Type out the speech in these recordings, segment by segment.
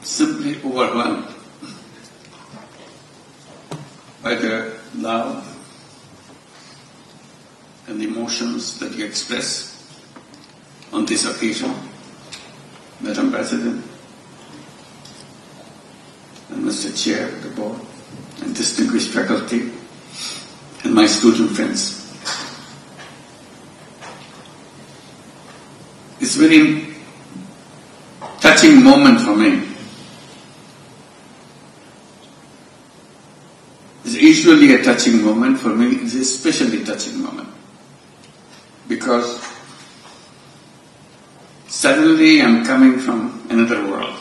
simply overwhelmed by the love and the emotions that you express on this occasion, Madam President and Mr. Chair of the Board and distinguished faculty and my student friends. It's a very touching moment for me. It's usually a touching moment. For me, it's a especially touching moment. Because suddenly I'm coming from another world.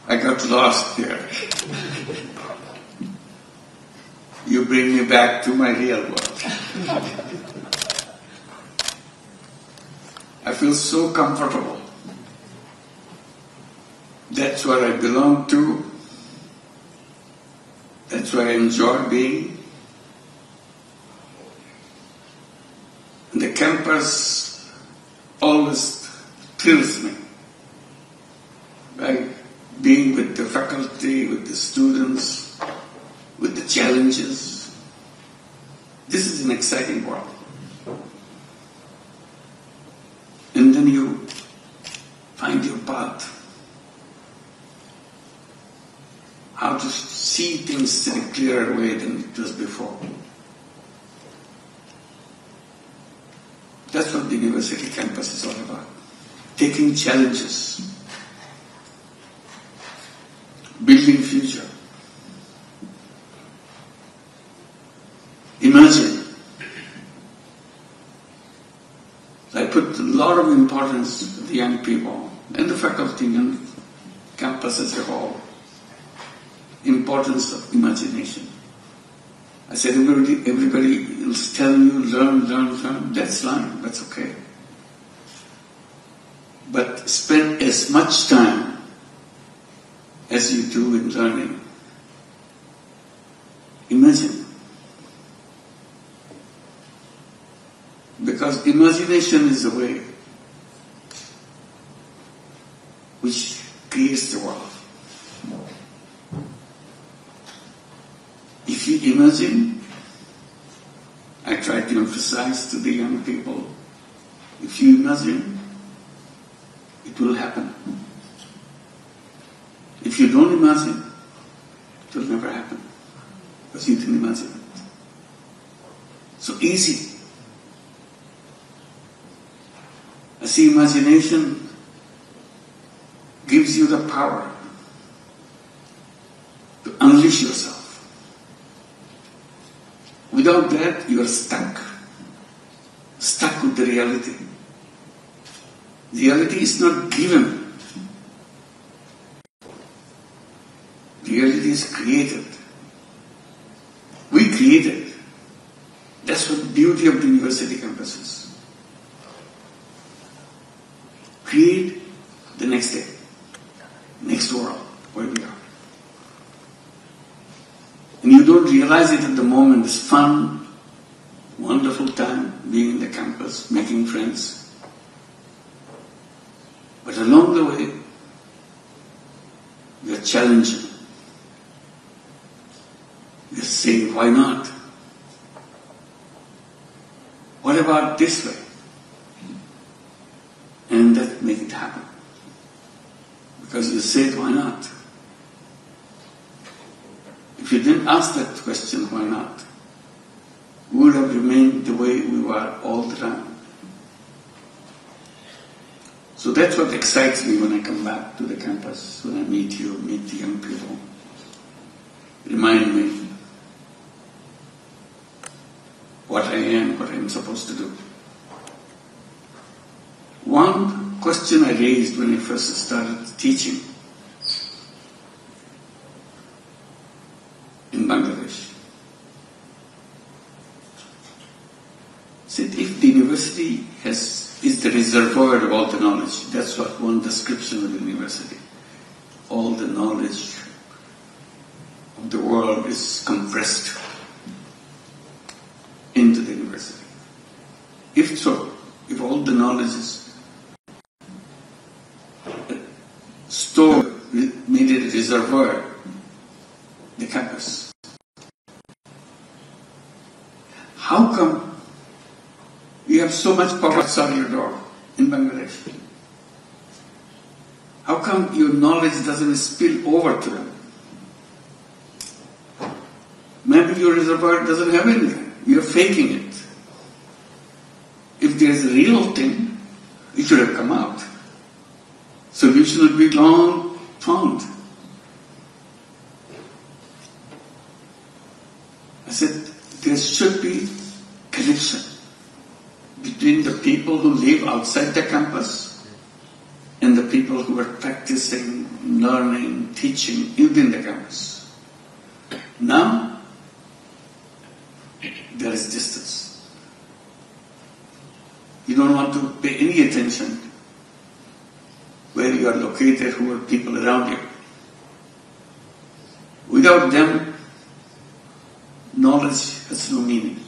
I got lost here. You bring me back to my real world. I feel so comfortable. That's where I belong to. That's where I enjoy being. And the campus always thrills me. By being with the faculty, with the students, with the challenges. This is an exciting world. And then you find your path. How to see things in a clearer way than it was before. That's what the university campus is all about. Taking challenges. Building future. Imagine. I put a lot of importance to the young people and the faculty and campus as a whole. Importance of imagination. I said everybody is telling you learn. That's fine, that's okay. But spend as much time as you do in learning. Imagine. Because imagination is the way which creates the world. If you imagine, I try to emphasize to the young people, if you imagine, it will happen. If you don't imagine, it will never happen. Because you didn't imagine it. So easy. I see imagination gives you the power to unleash yourself. Without that, you are stuck. Stuck with the reality. Reality is not given. Reality is created. We create it. That's what the beauty of the university campus is. Create the next day, next world, where we are. And you don't realize it at the moment. It's fun, wonderful time being in the campus, making friends. But along the way, we are challenging. We are saying, why not? What about this way? And that make it happen. Because you said, why not? If you didn't ask that question, why not? We would have remained the way we were all the time. So that's what excites me when I come back to the campus, when I meet you, meet the young people. Remind me what I am, what I'm supposed to do. One question I raised when I first started teaching in Bangladesh. Said if the university is the reservoir of all the knowledge, that's what one description of the university. All the knowledge of the world is compressed into the university. If so, if all the knowledge is reservoir, the campus. How come you have so much power outside your door in Bangladesh? How come your knowledge doesn't spill over to them? Maybe your reservoir doesn't have anything. You're faking it. If there's a real thing, it should have come out. Solution would be long found. I said, there should be connection between the people who live outside the campus and the people who are practicing, learning, teaching within the campus. Now, there is distance. You don't want to pay any attention where you are located, who are people around you. Without them, knowledge has no meaning.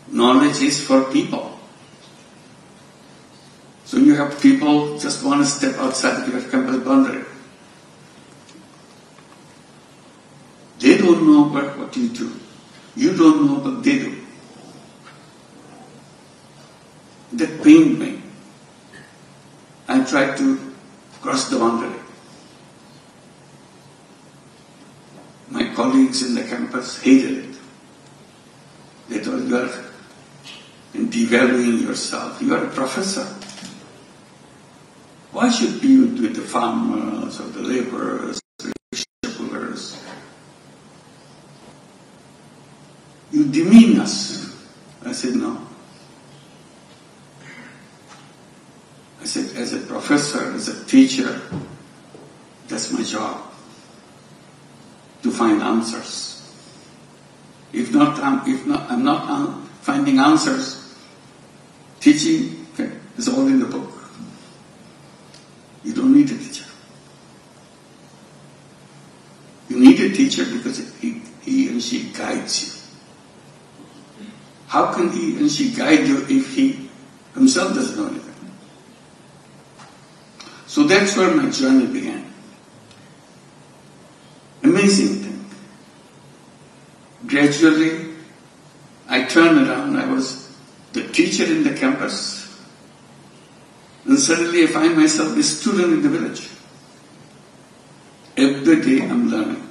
Knowledge is for people. So you have people just one step outside your campus boundary. They don't know what you do. You don't know what they do. That pained me. I tried to cross the boundary. My colleagues in the campus hated it. They thought you are devaluing yourself. You are a professor. Why should you be with the farmers or the laborers, the shipbuilders? You demean us. I said, no. I said, as a professor, as a teacher, that's my job, to find answers. If I'm not finding answers, teaching is all in the book. You don't need a teacher. You need a teacher because he and she guides you. How can he and she guide you if he himself doesn't know anything? So that's where my journey began. Amazing thing. Gradually, I turned around. I was the teacher in the campus. And suddenly I find myself a student in the village. Every day I'm learning.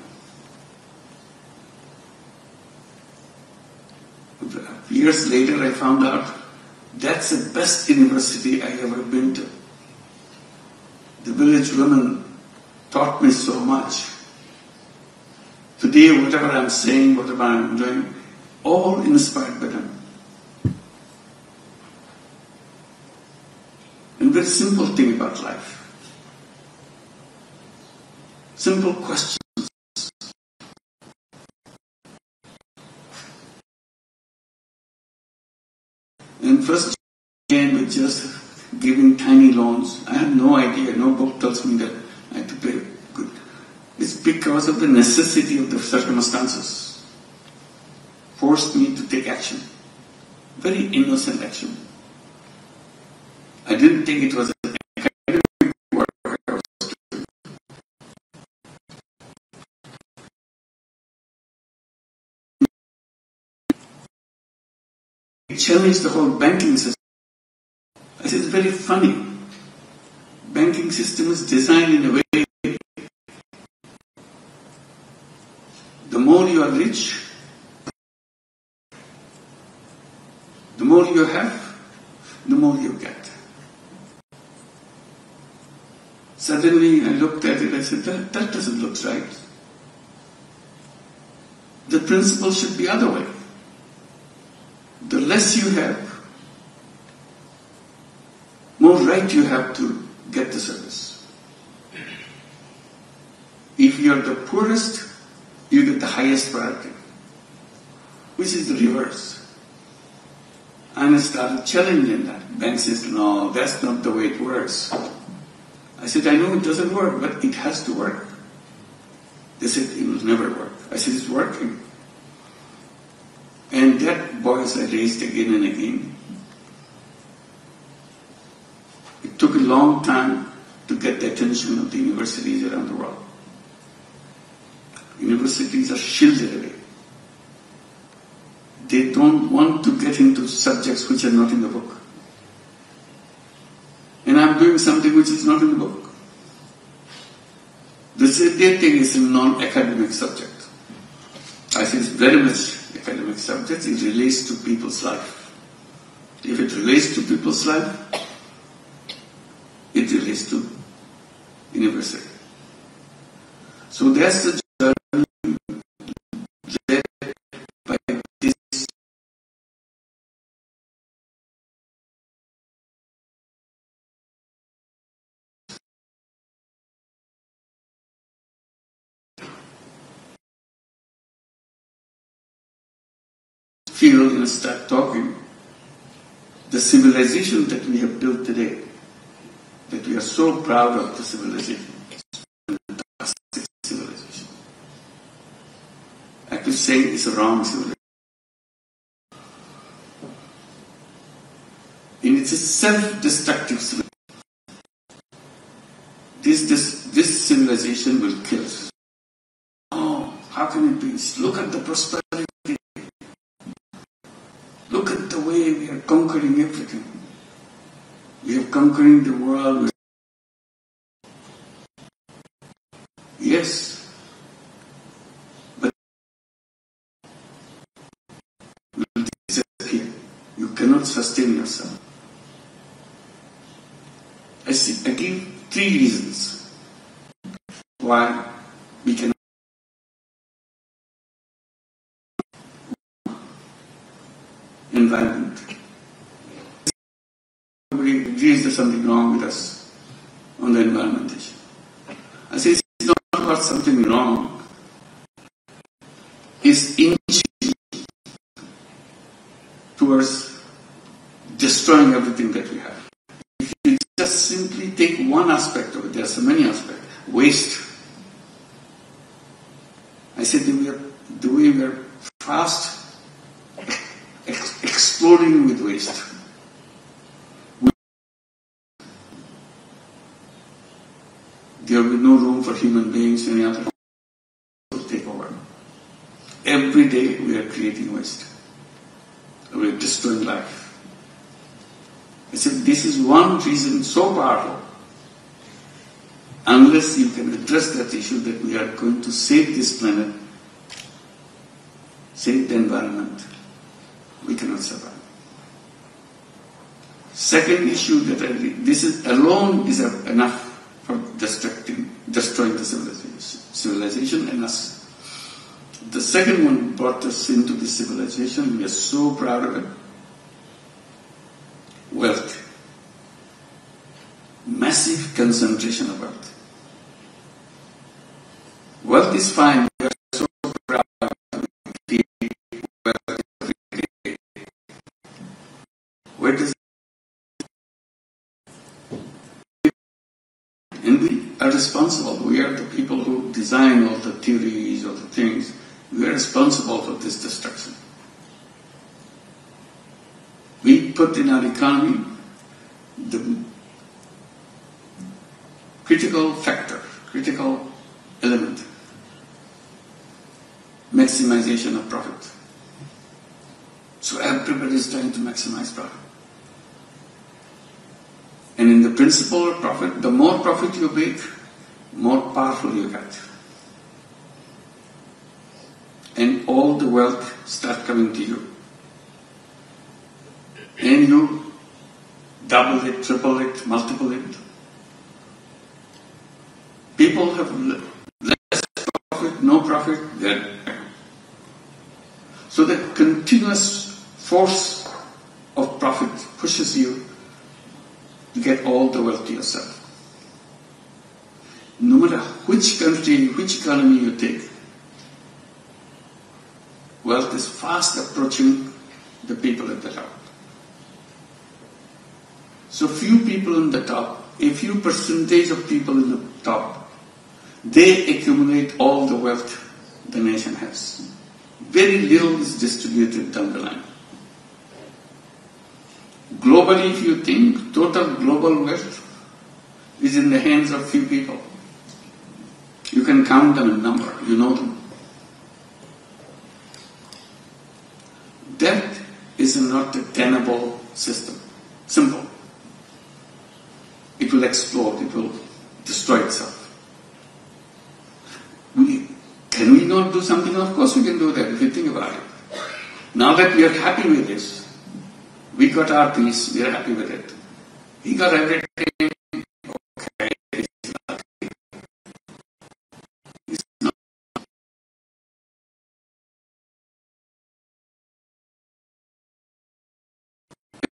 Years later I found out that's the best university I ever been to. The village women taught me so much. Today, whatever I'm saying, whatever I'm doing, all inspired by them. And very simple thing about life. Simple questions. And first began with just giving tiny loans. I had no idea. No book tells me that I had to pay good. It's because of the necessity of the circumstances. Forced me to take action. Very innocent action. I didn't think it was an academic work I was doing. It challenged the whole banking system. I said, it's very funny. Banking system is designed in a way, the more you are rich, the more you have, the more you get. Suddenly I looked at it, I said, that doesn't look right. The principle should be other way. The less you have, more right you have to get the service. If you are the poorest, you get the highest priority, which is the reverse. And I started challenging that. Bank says, no, that's not the way it works. I said, I know it doesn't work, but it has to work. They said, it will never work. I said, it's working. And that voice I raised again and again. It took a long time to get the attention of the universities around the world. Universities are shielded away. They don't want to get into subjects which are not in the book. And I'm doing something which is not in the book. They think it's a non-academic subject. I say it's very much academic subject. It relates to people's life. If it relates to people's life, it relates to university. So that's the journey led by this feel and start talking. The civilization that we have built today, that we are so proud of the civilization, civilization. I could say it's a wrong civilization. And it's a self-destructive civilization. This civilization will kill us. Oh, how can it be? Look at the prosperity. Look at the way we are conquering everything. We are conquering the world. Yes, but you will disappear. You cannot sustain yourself. I give 3 reasons why we cannot. Environment. Everybody agrees there's something wrong with us on the environment issue. I say it's not about something wrong. It's inching towards destroying everything that we have. If you just simply take one aspect of it, there are so many aspects. Waste. I said the way we are fast exploding with waste. There will be no room for human beings, any other will take over. Every day we are creating waste. We are destroying life. I said this is one reason so powerful. Unless you can address that issue that we are going to save this planet, save the environment, we cannot survive. Second issue that this is alone is enough for destroying the civilization and us. The second one brought us into the civilization. We are so proud of it. Wealth. Massive concentration of wealth. Wealth is fine. We are so proud of it. Wealth every day. Where does and we are responsible. We are the people who design all the theories, all the things. We are responsible for this destruction. We put in our economy the critical factor, critical element, maximization of profit. So everybody is trying to maximize profit. And in the principle of profit, the more profit you make, more powerful you get. And all the wealth start coming to you. And you double it, triple it, multiple it. People have less profit, no profit, they're so the continuous force of profit pushes you to get all the wealth to yourself. No matter which country, which economy you take, wealth is fast approaching the people at the top. So few people in the top, a few percentage of people in the top, they accumulate all the wealth the nation has. Very little is distributed down the line. Globally, if you think, total global wealth, is in the hands of few people. You can count them in number, you know them. That is not a tenable system. Simple. It will explode, it will destroy itself. Can we not do something? Of course we can do that if you think about it. Now that we are happy with this, we got our peace, we are happy with it. He got everything, okay, it's not. It's not.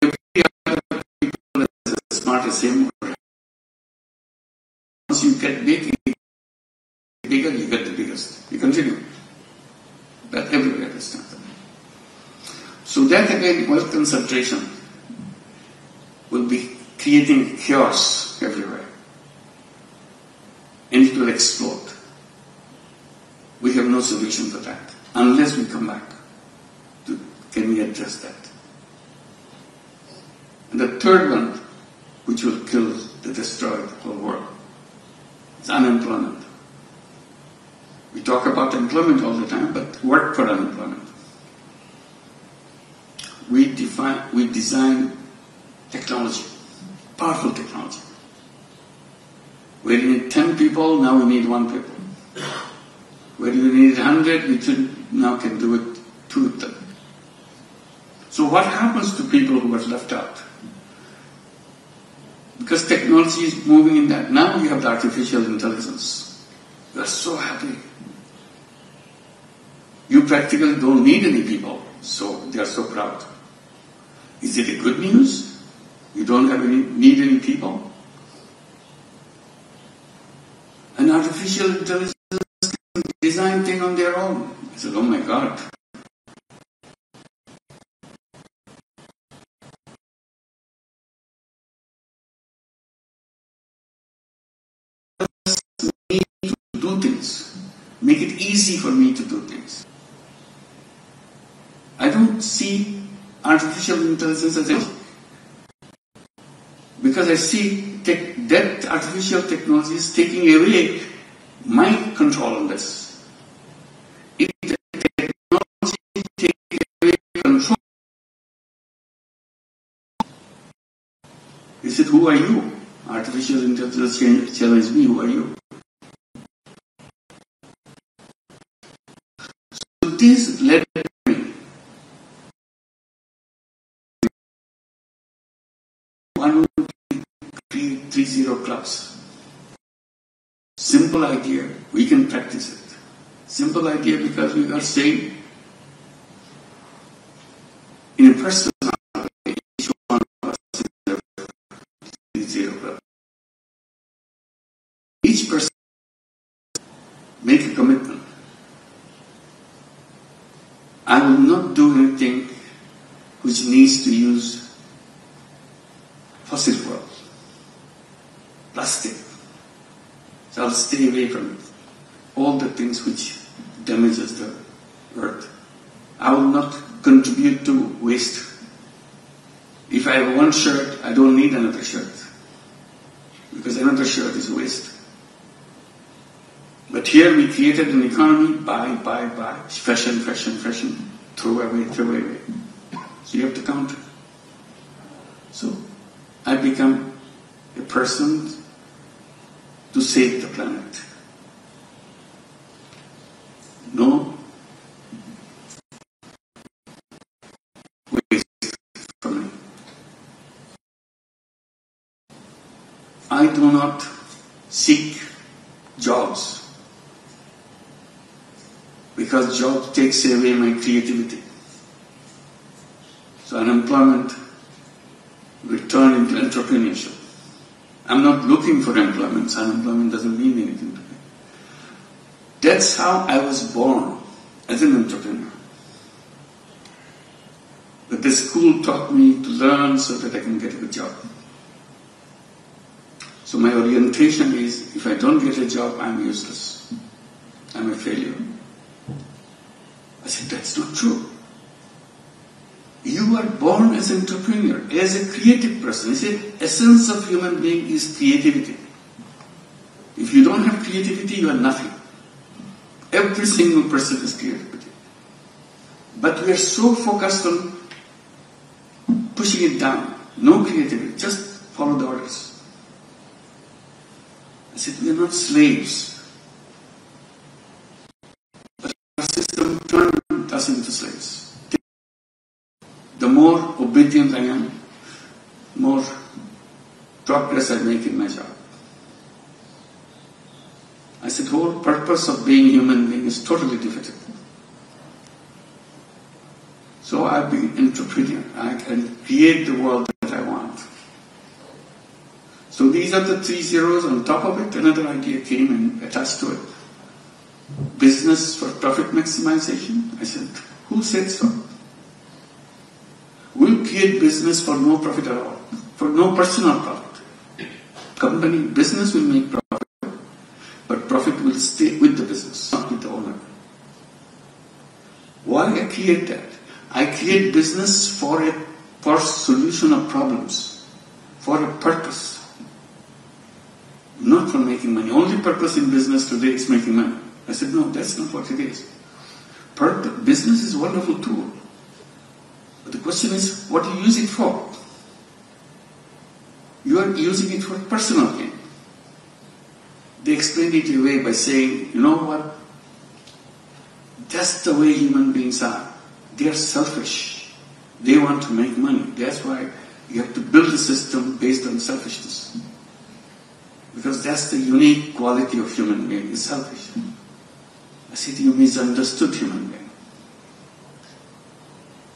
Every other people is as smart as him. Once you get bigger, you get the biggest. You continue. That everywhere is not. So that again, wealth concentration will be creating chaos everywhere. And it will explode. We have no solution for that. Unless we come back to, can we address that? And the third one, which will kill, destroy the whole world, is unemployment. We talk about employment all the time, but work for unemployment. We design technology, powerful technology. Where you need 10 people, now we need 1 people. Where you need 100, we now can do it 2 of them. So what happens to people who are left out? Because technology is moving in that. Now we have the artificial intelligence. We are so happy. You practically don't need any people, so they are so proud. Is it a good news? You don't need any people? An artificial intelligence can design things on their own. I said, oh my God. Me to do things. Make it easy for me to do things. I don't see artificial intelligence as a... Because I see that artificial technology is taking away my control on this. If the technology takes away control, he said, who are you? Artificial intelligence challenged me, who are you? So this led me 130 clubs. Simple idea, we can practice it. Simple idea because we are saying in a personal way, each one of us is a 30 club. Each person make a commitment. I will not do anything which needs to use fossil fuel, plastic. So I'll stay away from it. All the things which damages the earth. I will not contribute to waste. If I have one shirt, I don't need another shirt. Because another shirt is waste. But here we created an economy, buy, fashion, throw away. So you have to counter. So I become a person to save the planet. No waste for me. I do not seek jobs because job takes away my creativity. So unemployment will turn into entrepreneurship. I'm not looking for employment. So unemployment doesn't mean anything to me. That's how I was born, as an entrepreneur. But the school taught me to learn so that I can get a good job. So my orientation is, if I don't get a job, I'm useless. I'm a failure. I said, that's not true. You are born as an entrepreneur, as a creative person. You see, essence of human being is creativity. If you don't have creativity, you are nothing. Every single person is creativity. But we are so focused on pushing it down. No creativity, just follow the orders. I said, we are not slaves. But our system turned us into slaves. The more obedient I am, more progress I make in my job. I said, the whole purpose of being a human being is totally defeated. So I've been entrepreneur. I can create the world that I want. So these are the 3 zeros. On top of it, another idea came and attached to it. Business for profit maximization. I said, who said so? We'll create business for no profit at all, for no personal profit. Company, business will make profit, but profit will stay with the business, not with the owner. Why I create that? I create business for solution of problems, for a purpose, not for making money. Only purpose in business today is making money. I said, no, that's not what it is. Business is a wonderful tool. But the question is, what do you use it for? You are using it for personal gain. They explained it away by saying, you know what? That's the way human beings are. They are selfish. They want to make money. That's why you have to build a system based on selfishness. Because that's the unique quality of human being, is selfish. I said, you misunderstood human being.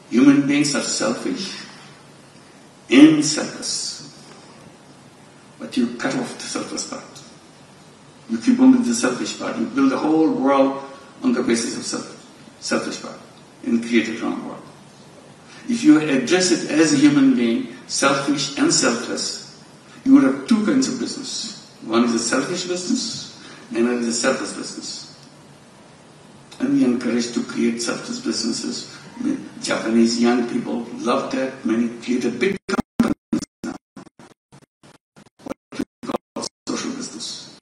Human beings are selfish and selfless. But you cut off the selfless part. You keep only the selfish part. You build the whole world on the basis of selfish part and create a wrong world. If you address it as a human being, selfish and selfless, you would have 2 kinds of business. One is a selfish business, and another is a selfless business. And we encourage to create selfless businesses. Japanese young people love that. Many created big companies now. What we call social business.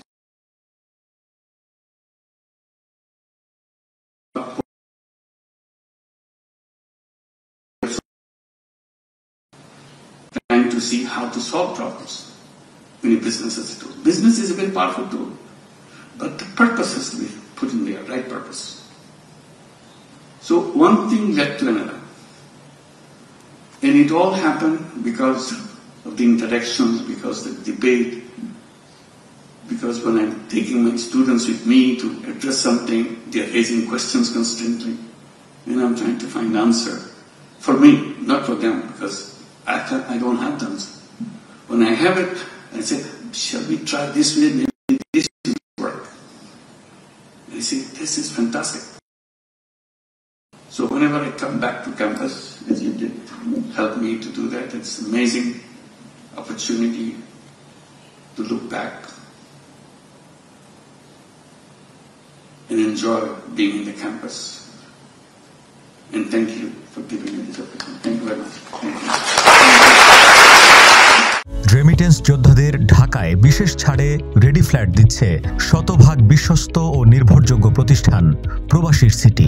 Trying to see how to solve problems. Many businesses do. Business is a very powerful tool, but the purpose has to be put in there, right purpose. So one thing led to another. And it all happened because of the interactions, because of the debate, because when I'm taking my students with me to address something, they're raising questions constantly, and I'm trying to find answer for me, not for them, because I don't have the answer. When I have it, I say, shall we try this way? Maybe this will work. And I say, this is fantastic. So whenever I come back to campus, as you did help me to do that, it's an amazing opportunity to look back and enjoy being in the campus. And thank you for giving me this opportunity. Thank you very much. Thank you. Remittance যোদ্ধাদের ঢাকায় বিশেষ ছাড়ে ready flat দিচ্ছে শতভাগ বিশ্বস্ত ও নির্ভরযোগ্য প্রতিষ্ঠান প্রবাসীর সিটি।